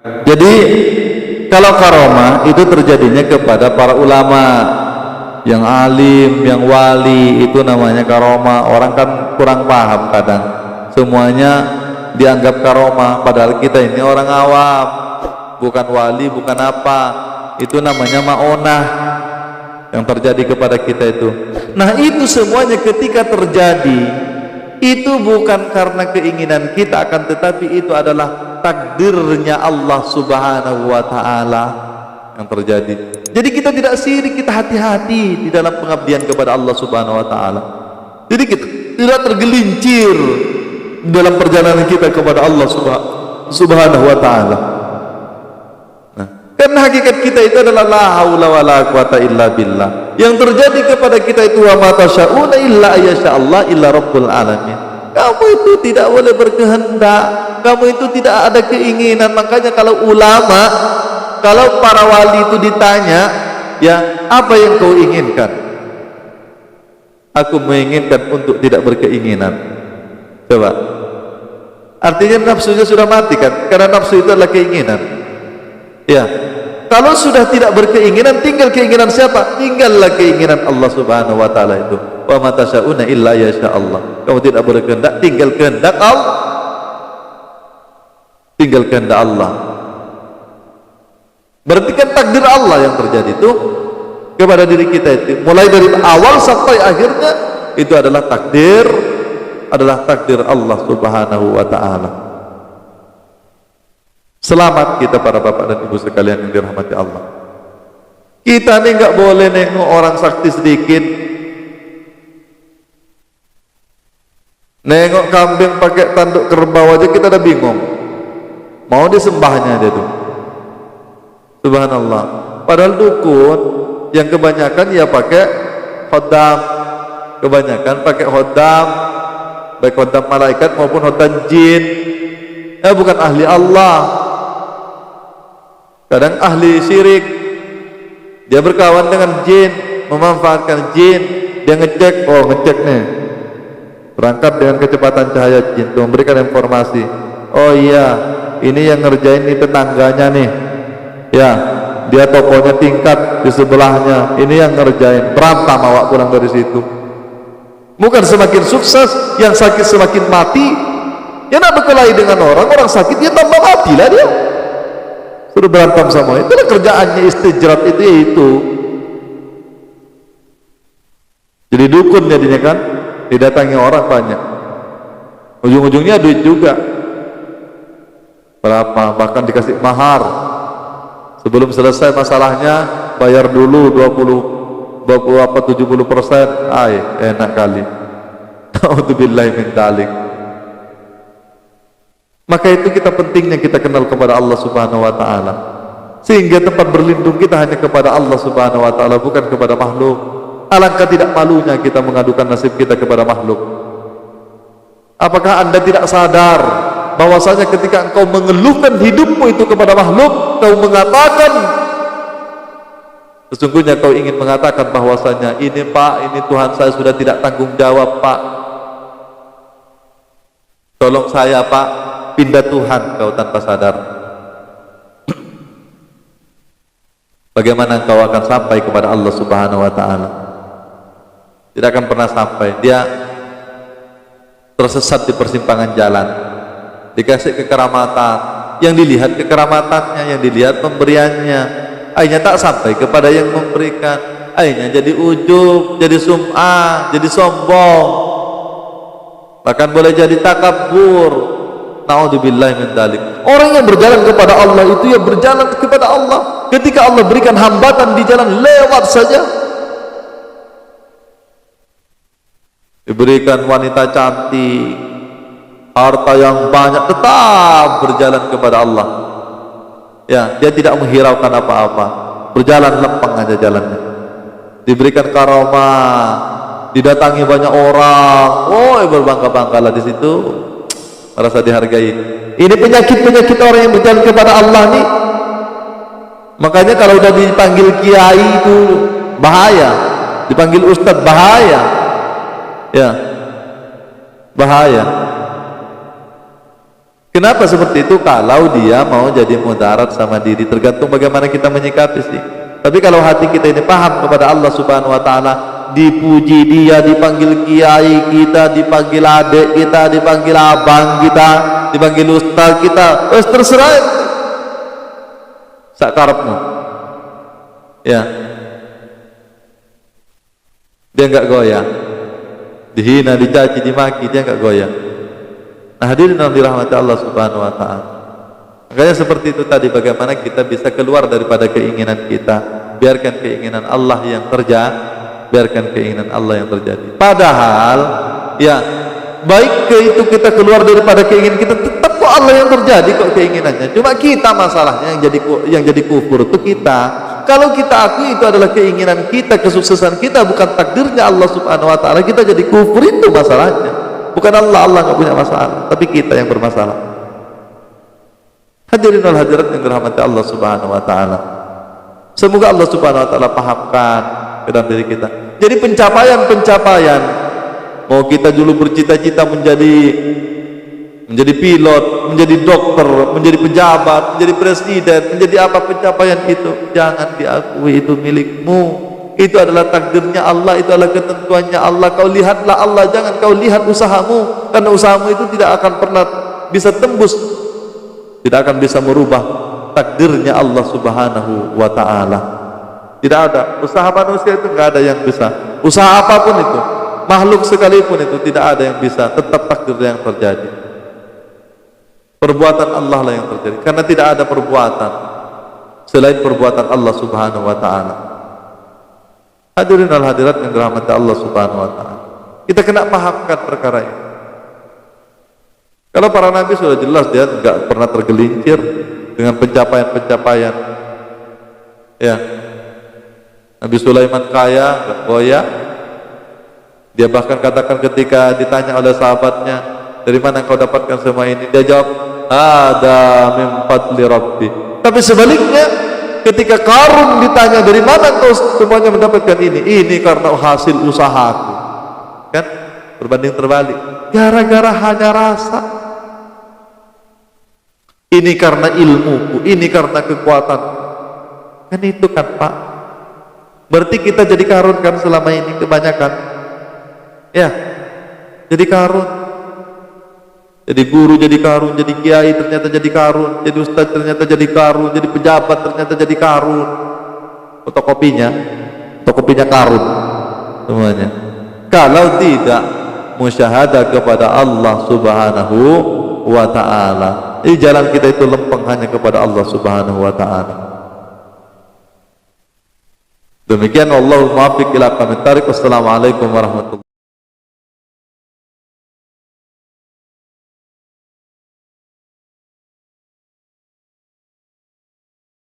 Jadi kalau karomah itu terjadinya kepada para ulama yang alim, yang wali, itu namanya karomah. Orang kan kurang paham kadang, semuanya dianggap karomah, padahal kita ini orang awam, bukan wali, bukan apa. Itu namanya ma'onah yang terjadi kepada kita itu. Nah, itu semuanya ketika terjadi, itu bukan karena keinginan kita, akan tetapi itu adalah takdirnya Allah Subhanahu wa Ta'ala yang terjadi. Jadi kita tidak sirik, kita hati-hati di dalam pengabdian kepada Allah Subhanahu wa Ta'ala. Jadi kita tidak tergelincir dalam perjalanan kita kepada Allah Subhanahu wa Ta'ala. Nah, karena hakikat kita itu adalah la haula wala quwata illa billah. Yang terjadi kepada kita itu wa ma tasyauna illa ayyasha Allah illa rabbul alamin. Kamu itu tidak boleh berkehendak, kamu itu tidak ada keinginan. Makanya kalau ulama, kalau para wali itu ditanya, ya apa yang kau inginkan? Aku menginginkan untuk tidak berkeinginan. Coba, artinya nafsunya sudah mati kan? Karena nafsu itu adalah keinginan. Ya, kalau sudah tidak berkeinginan, tinggal keinginan siapa? Tinggallah keinginan Allah Subhanahu wa Ta'ala itu. Wa ma tasyauna illa yasha Allah. Kamu tidak berkehendak, tinggal kehendak Allah. Tinggal kehendak Allah. Berarti kan takdir Allah yang terjadi itu kepada diri kita itu, mulai dari awal sampai akhirnya itu adalah takdir Allah Subhanahu wa Ta'ala. Selamat kita para bapak dan ibu sekalian yang dirahmati Allah. Kita nih nggak boleh nengok orang sakti sedikit, nengok kambing pakai tanduk kerbau aja kita udah bingung, mau disembahnya dia tuh. Subhanallah. Padahal dukun yang kebanyakan ya pakai khodam, kebanyakan pakai khodam, baik khodam malaikat maupun khodam jin. Bukan ahli Allah. Kadang ahli syirik, dia berkawan dengan jin, memanfaatkan jin, dia ngecek, ngecek nih, berangkat dengan kecepatan cahaya jin, tuh memberikan informasi, oh iya, ini yang ngerjain ini tetangganya nih, ya, dia tokonya tingkat di sebelahnya, ini yang ngerjain, berantem awak pulang dari situ. Bukan semakin sukses, yang sakit semakin mati. Ya nak berkelahi dengan orang sakit dia tambah mati lah dia. Suruh berantem sama, itulah kerjaannya istijrat itu. Jadi dukun jadinya kan, didatangi orang banyak, ujung-ujungnya duit juga, berapa, bahkan dikasih mahar. Sebelum selesai masalahnya bayar dulu 70%. Enak kali. A'udzubillahi min dzalik. Maka itu kita pentingnya kita kenal kepada Allah Subhanahu wa Ta'ala, sehingga tempat berlindung kita hanya kepada Allah Subhanahu wa Ta'ala, bukan kepada makhluk. Alangkah tidak malunya kita mengadukan nasib kita kepada makhluk. Apakah Anda tidak sadar bahwasanya ketika engkau mengeluhkan hidupmu itu kepada makhluk, kau mengatakan, sesungguhnya kau ingin mengatakan bahwasanya ini Pak, ini Tuhan saya sudah tidak tanggung jawab Pak, tolong saya Pak, pindah Tuhan. Kau tanpa sadar bagaimana engkau akan sampai kepada Allah Subhanahu wa Ta'ala? Tidak akan pernah sampai. Dia tersesat di persimpangan jalan, dikasih kekeramatan, yang dilihat kekeramatannya, yang dilihat pemberiannya, akhirnya tak sampai kepada yang memberikan, akhirnya jadi ujub, jadi sum'ah, jadi sombong, bahkan boleh jadi takabur. Na'udzubillahi min dzalik. Orang yang berjalan kepada Allah itu ya berjalan kepada Allah. Ketika Allah berikan hambatan di jalan, lewat saja. Diberikan wanita cantik, harta yang banyak, tetap berjalan kepada Allah. Ya, dia tidak menghiraukan apa-apa, berjalan lempeng aja jalannya. Diberikan karomah, didatangi banyak orang, berbangga-banggalah di situ, merasa dihargai. Ini penyakit-penyakit orang yang berjalan kepada Allah nih. Makanya kalau udah dipanggil kiai itu bahaya, dipanggil ustadz bahaya, ya bahaya. Kenapa seperti itu? Kalau dia mau jadi mudarat sama diri, tergantung bagaimana kita menyikapi sih. Tapi kalau hati kita ini paham kepada Allah Subhanahu wa taala, dipuji dia, dipanggil kiai kita, dipanggil adik kita, dipanggil abang kita, dipanggil ustaz kita, wes terserah sak karepmu. Ya. Dia enggak goyah. Dihina, dicaci, dimaki, dia enggak goyah. Nah, hadirin yang dirahmati Allah Subhanahu wa taala. Makanya seperti itu tadi, bagaimana kita bisa keluar daripada keinginan kita. Biarkan keinginan Allah yang terjadi, biarkan keinginan Allah yang terjadi. Padahal ya, baik itu kita keluar daripada keinginan kita, tetap kok Allah yang terjadi kok keinginannya. Cuma kita masalahnya yang jadi kufur itu kita. Kalau kita akui itu adalah keinginan kita, kesuksesan kita, bukan takdirnya Allah Subhanahu wa taala, kita jadi kufur, itu masalahnya. Bukan Allah nggak punya masalah, tapi kita yang bermasalah. Hadirin wal hadirat yang dirahmati Allah Subhanahu wa taala. Semoga Allah Subhanahu wa taala pahamkan ke dalam diri kita. Jadi pencapaian, mau kita dulu bercita-cita menjadi pilot, menjadi dokter, menjadi pejabat, menjadi presiden, menjadi apa pencapaian itu, jangan diakui itu milikmu. Itu adalah takdirnya Allah, itu adalah ketentuannya Allah. Kau lihatlah Allah, jangan kau lihat usahamu, karena usahamu itu tidak akan pernah bisa tembus, tidak akan bisa merubah takdirnya Allah Subhanahu wa ta'ala. Tidak ada usaha manusia itu, nggak ada yang bisa. Usaha apapun itu, makhluk sekalipun itu, tidak ada yang bisa. Tetap takdir yang terjadi. Perbuatan Allah lah yang terjadi, karena tidak ada perbuatan selain perbuatan Allah Subhanahu wa ta'ala. Hadirin wal hadirat yang dirahmati Allah Subhanahu wa ta'ala, kita kena pahamkan perkara ini. Kalau para nabi sudah jelas dia enggak pernah tergelincir dengan pencapaian-pencapaian. Ya. Nabi Sulaiman kaya, enggak goyah. Dia bahkan katakan ketika ditanya oleh sahabatnya, dari mana kau dapatkan semua ini? Dia jawab, ada min fadli rabbi. Tapi sebaliknya, ketika Qarun ditanya dari mana kau semuanya mendapatkan ini? Ini karena hasil usahaku. Kan? Berbanding terbalik. Gara-gara hanya rasa. Ini karena ilmuku, ini karena kekuatan. Kan itu kan Pak. Berarti kita jadi Qarun kan selama ini kebanyakan. Ya. Jadi Qarun. Jadi guru jadi Qarun, jadi kiai ternyata jadi Qarun, jadi ustaz ternyata jadi Qarun, jadi pejabat ternyata jadi Qarun. Fotokopinya Qarun semuanya. Kalau tidak musyahadah kepada Allah Subhanahu wa ta'ala, jadi jalan kita itu lempeng hanya kepada Allah Subhanahu wa ta'ala. Demikian, wallahu muwaffiq ila aqwamit thariq. Wassalamualaikum warahmatullahi wabarakatuh.